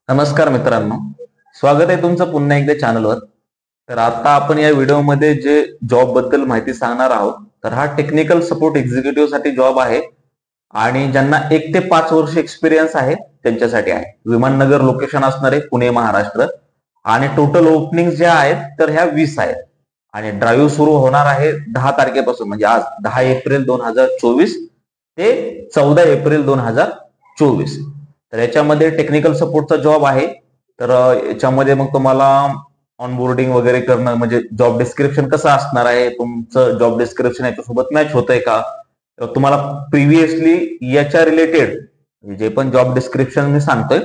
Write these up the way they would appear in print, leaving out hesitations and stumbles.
नमस्कार मित्रांनो, स्वागत आहे तुमचं पुन्हा एकदा चॅनलवर. तर आता आपण या व्हिडिओमध्ये जे जॉब बद्दल माहिती सांगणार आहोत, तर हा टेक्निकल सपोर्ट एक्झिक्युटिव्ह साठी जॉब आहे आणि ज्यांना 1 ते 5 वर्ष एक्सपिरियन्स आहे त्यांच्यासाठी आहे. विमाननगर लोकेशन असणार आहे, पुणे महाराष्ट्र. आणि टोटल ओपनिंग ज्या आहेत तर ह्या 20 आहेत आणि ड्राईव्ह सुरू होणार आहे 10 तारखेपासून, म्हणजे आज 10 एप्रिल 2024 ते 14 एप्रिल 2024. तर याच्यामध्ये टेक्निकल सपोर्टचा जॉब आहे. तर याच्यामध्ये मग तुम्हाला ऑनबोर्डिंग वगैरे करणं, म्हणजे जॉब डिस्क्रिप्शन कसं असणार आहे, तुमचं जॉब डिस्क्रिप्शन याच्यासोबत मॅच होतंय का, तुम्हाला प्रिव्हियसली याच्या रिलेटेड जे पण जॉब डिस्क्रिप्शन मी सांगतोय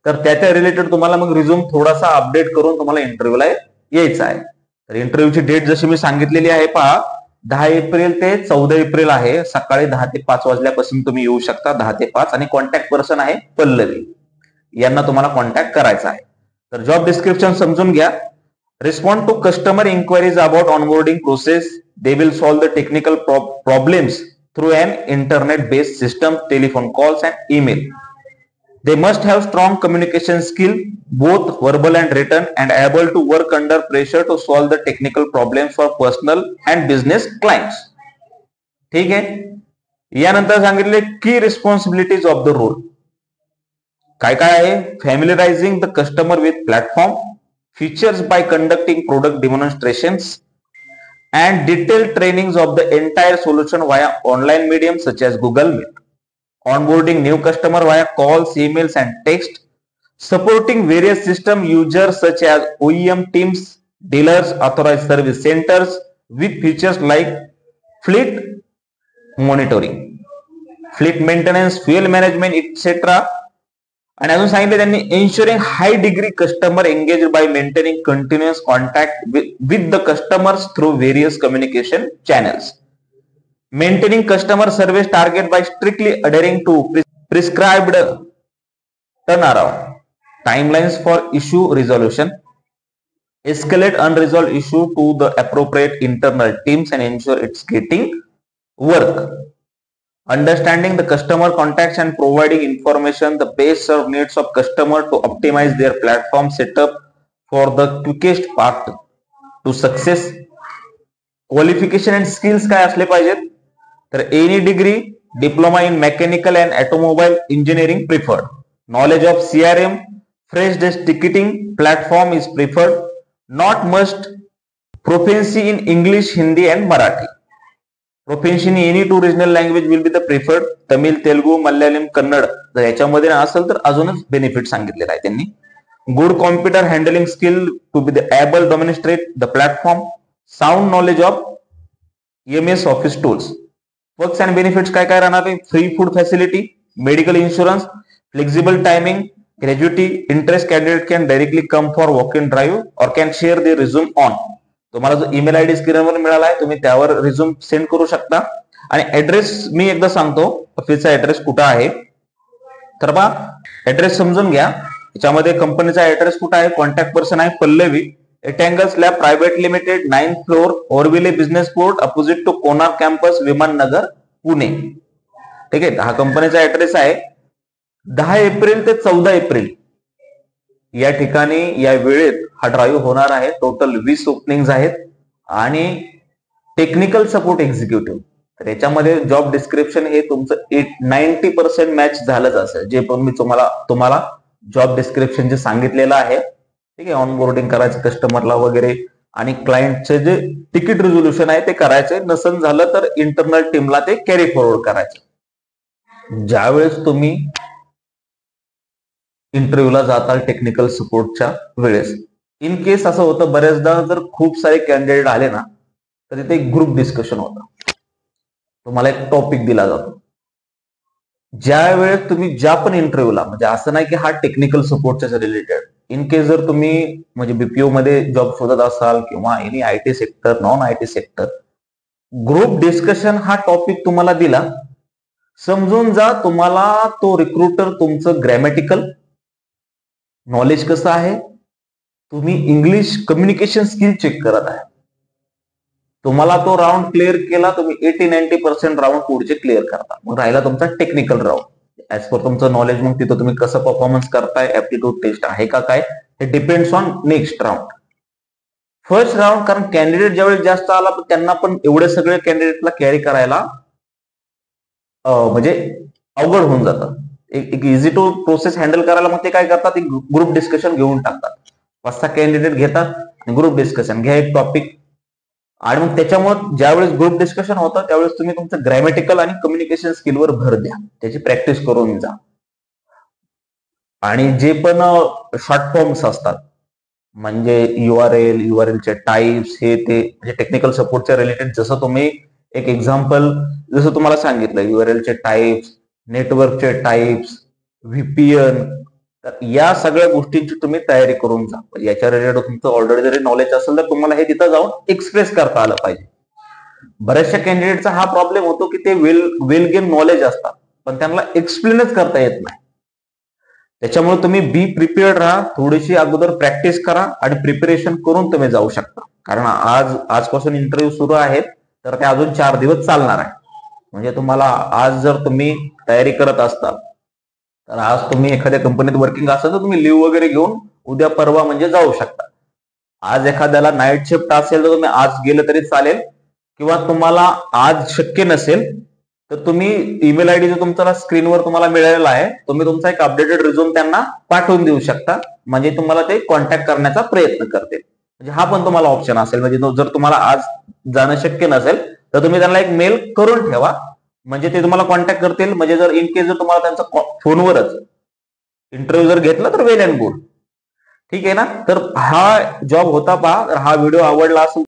तर त्याच्या रिलेटेड तुम्हाला मग रिझ्यूम थोडासा अपडेट करून तुम्हाला इंटरव्ह्यूला यायचं आहे. तर इंटरव्ह्यूची डेट जशी मी सांगितलेली आहे पहा, 10 एप्रिल ते 14 एप्रिल आहे. सकाळी 10 ते 5 वाजल्यापासून तुम्ही येऊ शकता, 10 ते 5. आणि कॉन्टॅक्ट पर्सन आहे पल्लवी, यांना तुम्हाला कॉन्टॅक्ट करायचा आहे. तर जॉब डिस्क्रिप्शन समजून घ्या. Respond to customer inquiries about onboarding process. They will solve the technical problems through an internet-based system, telephone calls and email. They must have strong communication skill, both verbal and written, and able to work under pressure to solve the technical problems for personal and business clients. ठीक आहे. यानंतर सांगितले की responsibilities of the role काय काय आहे. Familiarising the customer with platform features by conducting product demonstrations and detailed trainings of the entire solution via online medium such as Google Meet. Onboarding new customer via calls, emails and text. Supporting various system users such as OEM teams, dealers, authorized service centers with features like fleet monitoring, fleet maintenance, fuel management, etc. आणि अजून सांगितलं त्यांनी ensuring high degree customer engage by maintaining continuous contact with the customers through various communication channels. Maintaining customer service target by strictly adhering to prescribed turnaround timelines for issue resolution. Escalate unresolved issue to the appropriate internal teams and ensure it's getting work. Understanding the customer contacts and providing information the best served needs of customer to optimize their platform setup for the quickest path to success. Qualification and skills काय असले पाहिजेत, तर any degree, diploma in mechanical and automobile engineering preferred. Knowledge of CRM, Freshdesk ticketing platform is preferred. Not must. Proficiency in English, Hindi and Marathi. Proficiency in any two regional language will be the preferred. Tamil, Telugu, Malayalam, Kannada जर याच्यामध्ये असेल तर अजूनच benefit सांगितलेला आहे त्यांनी. Good computer handling skill to be the able administrate the platform. Sound knowledge of MS office tools. Works and benefits काय काय राहणार आहे. Free food facility, medical insurance, flexible timing, gratuity. Interest candidate can directly come for walk in drive और can share the resume on. तुम्हाला जो email ID स्क्रीनवर मिळाला आहे तुम्ही त्यावर रिझ्यूम सेंड करू शकता. आणि ऍड्रेस मी एकदा सांगतो, ऑफिसचा ऍड्रेस कुठं आहे. तर बा ऍड्रेस समजून घ्या. याच्यामध्ये कंपनीचा ऍड्रेस कुठं आहे. कॉन्टॅक्ट पर्सन आहे पल्लवी, एटँगल्स lab private limited, 9th floor, Orville business port, opposite to Konark campus, Vimannagar, Pune. ठीक आहे. हा कंपनीचा ऍड्रेस आहे. 10 एप्रिल ते 14 एप्रिल या ठिकाणी या वेळेत हा ड्राईव्ह होणार आहे. टोटल 20 ओपनिंग्स आहेत आणि टेक्निकल सपोर्ट एक्झिक्युटिव्ह. तर याच्यामध्ये जॉब डिस्क्रिप्शन हे तुमचं 90% मॅच झालंच असेल, जे पण मी तुम्हाला जॉब डिस्क्रिप्शन जे सांगितलेलं आहे. ठीक आहे. ऑनबोर्डिंग करायचं कस्टमरला वगैरे आणि क्लायंटचे जे तिकीट रिझोल्युशन आहे ते करायचे. नसन झालं तर इंटरनल टीमला ते कॅरी फॉरवर्ड करायचं. ज्यावेळेस तुम्ही इंटरव्ह्यूला जाताल टेक्निकल सपोर्टच्या वेळेस, इन केस असं होतं बऱ्याचदा जर खूप सारे कॅन्डिडेट आले ना तर तिथे एक ग्रुप डिस्कशन होतं. तुम्हाला एक टॉपिक दिला जातो. ज्या वेळेस तुम्ही ज्या पण इंटरव्ह्यूला, म्हणजे असं नाही की हा टेक्निकल सपोर्टच्या रिलेटेड, इन केस जर तुम्ही म्हणजे BPO मध्ये जॉब शोधत असाल किंवा any IT sector, non IT sector, group discussion हा टॉपिक तुम्हाला दिला, समजून जा तुम्हाला तो रिक्रुटर तुमचं ग्रॅमॅटिकल नॉलेज कसं आहे, तुम्ही इंग्लिश कम्युनिकेशन स्किल चेक करत आहे. तुम्हाला तो राऊंड क्लिअर केला, तुम्ही 80-90% राऊंड पुढचे क्लिअर करता. मग राहिला तुमचा टेक्निकल राऊंड. ऍज पर तुमचं नॉलेज मग तिथं तुम्ही कसं परफॉर्मन्स करताय, ऍप्टिट्यूड टेस्ट आहे का काय, हे depends on next round. First round, कारण कॅन्डिडेट ज्यावेळेस जास्त आला त्यांना पण एवढे सगळे कॅन्डिडेटला कॅरी करायला म्हणजे अवघड होऊन जातं. एक इझी टू प्रोसेस हँडल करायला मग ते काय करतात, एक ग्रुप डिस्कशन घेऊन टाकतात. 5-6 कॅन्डिडेट घेतात आणि ग्रुप डिस्कशन घ्या एक टॉपिक, आणि मग त्याच्यामुळे ज्यावेळेस ग्रुप डिस्कशन होतं त्यावेळेस तुम्ही तुमचं ग्रॅमॅटिकल आणि कम्युनिकेशन स्किलवर भर द्या, त्याची प्रॅक्टिस करून जा. आणि जे पण शॉर्ट फॉर्म्स असतात म्हणजे युआरएलचे टाइप्स, हे ते म्हणजे टेक्निकल सपोर्टच्या रिलेटेड, जसं तुम्ही एक एक्झाम्पल जसं तुम्हाला सांगितलं, युआरएलचे टाइप्स, नेटवर्कचे टाइप्स, व्हीपीएन, तर या सगळ्या गोष्टींची तुम्ही तयारी करून जा. म्हणजे याच्या रिलेटेड तुमचं ऑलरेडी जरी नॉलेज असेल तर तुम्हाला हे तिथं जाऊन एक्सप्रेस करता आलं पाहिजे. बऱ्याचशा कॅन्डिडेटचा हा प्रॉब्लेम होतो की ते वेल गेन नॉलेज असतात पण त्यांना एक्सप्लेनच करता येत नाही. त्याच्यामुळे तुम्ही बी प्रिपेअर्ड राहा, थोडीशी अगोदर प्रॅक्टिस करा आणि प्रिपरेशन करून तुम्ही जाऊ शकता. कारण आजपासून इंटरव्ह्यू सुरू आहेत तर ते अजून 4 दिवस चालणार आहे. म्हणजे तुम्हाला आज जर तुम्ही तयारी करत असताल तर आज तुम्ही एखाद्या कंपनीत वर्किंग असाल तर तुम्ही लिव्ह वगैरे घेऊन उद्या परवा म्हणजे जाऊ शकता. आज एखाद्याला नाईट शिफ्ट असेल तर तुम्ही आज गेलं तरी चालेल, किंवा तुम्हाला आज शक्य नसेल तर तुम्ही ईमेल आयडी जो तुमचा स्क्रीनवर तुम्हाला मिळालेला आहे, तुम्ही तुमचा एक अपडेटेड रिझ्यूम त्यांना पाठवून देऊ शकता. म्हणजे तुम्हाला ते कॉन्टॅक्ट करण्याचा प्रयत्न करतील. म्हणजे हा पण तुम्हाला ऑप्शन असेल. म्हणजे जर तुम्हाला आज जाणं शक्य नसेल तर तुम्ही त्यांना एक मेल करून ठेवा, म्हणजे ते तुम्हाला कॉन्टॅक्ट करतील. म्हणजे जर इन केस जर तुम्हाला त्यांचा फोनवरच इंटरव्ह्यू जर घेतला तर वेल अँड गुड. ठीक आहे ना. तर हा जॉब होता पहा. हा व्हिडिओ आवडला असेल